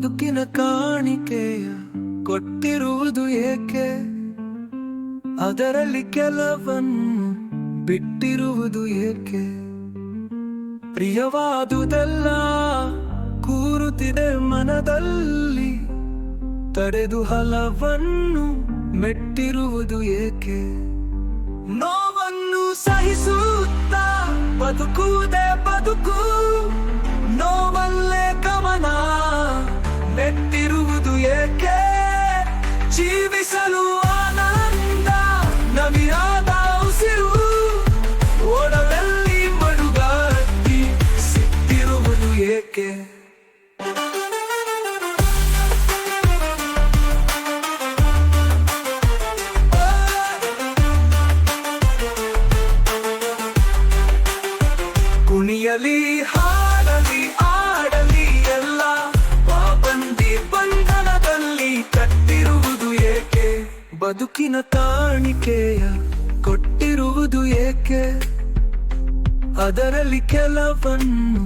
ಬದುಕಿನ ಕಾಣಿಕೆಯ ಕೊಟ್ಟಿರುವುದು ಏಕೆ? ಅದರಲ್ಲಿ ಕೆಲವನ್ನು ಬಿಟ್ಟಿರುವುದು ಏಕೆ? ಪ್ರಿಯವಾದುದೆಲ್ಲ ಕೂರುತ್ತಿದೆ ಮನದಲ್ಲಿ, ತಡೆದು ಹಲವನ್ನು ಮೆಟ್ಟಿರುವುದು ಏಕೆ? ನೋವನ್ನು ಸಹಿಸುತ್ತಾ ಬದುಕುವುದೇ ಬದುಕು, ನೋವಲ್ಲೇ ಗಮನ ನೆಟ್ಟಿರುವುದು ಏಕೆ? ಜೀವಿಸಲು ಆನಂದ ನವಿರಾದ ಉಸಿರು, ಓಡಲಲ್ಲಿ ಮಡುಗಟ್ಟಿ ಸಿಕ್ಕಿರುವುದು ಏಕೆ? ಕುಣಿಯಲಿ ಹಾಡಲಿ ಆಡಲಿ ಎಲ್ಲ ಪಾಬಂದಿ ಬಂಧನದಲ್ಲಿ ಕಟ್ಟಿರುವುದು ಏಕೆ? ಬದುಕಿನ ಕಾಣಿಕೆಯ ಕೊಟ್ಟಿರುವುದು ಏಕೆ? ಅದರಲ್ಲಿ ಕೆಲವನ್ನು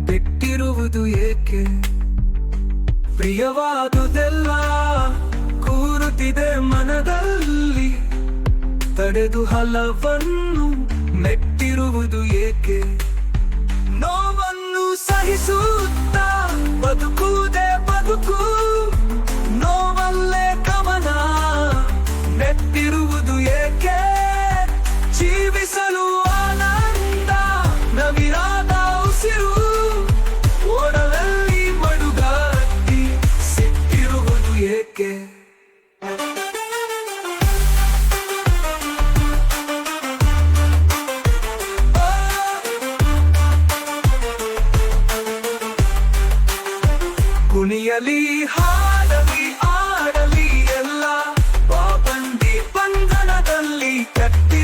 ಬಿಟ್ಟಿರುವುದು ಏಕೆ? ಪ್ರಿಯವಾದುದೆಲ್ಲ ಕೂರುತ್ತಿದೆ ಮನದಲ್ಲಿ, ತಡೆದು ಹಲವನ್ನು ಮೆಟ್ಟಿರುವುದು ಏಕೆ? ನೋವನ್ನು ಸಹಿಸುತ್ತಾ ಬದುಕುವುದೇ ಬದುಕು, ನೋವಲ್ಲೇ ಗಮನ ನೆಟ್ಟಿರುವುದು ಏಕೆ? ಜೀವಿಸಲು ಆನಂದ ನವಿರಾದ ಉಸಿರು, ಓಡಲಲ್ಲಿ ಮಡುಗಟ್ಟಿ ಸಿಕ್ಕಿರುವುದು ಏಕೆ? ಕುಣಿಯಲಿ ಹಾಡಲಿ ಆಡಲಿ ಎಲ್ಲ ಪಾಬಂದಿ ಬಂಧನದಲ್ಲಿ ಕಟ್ಟಿ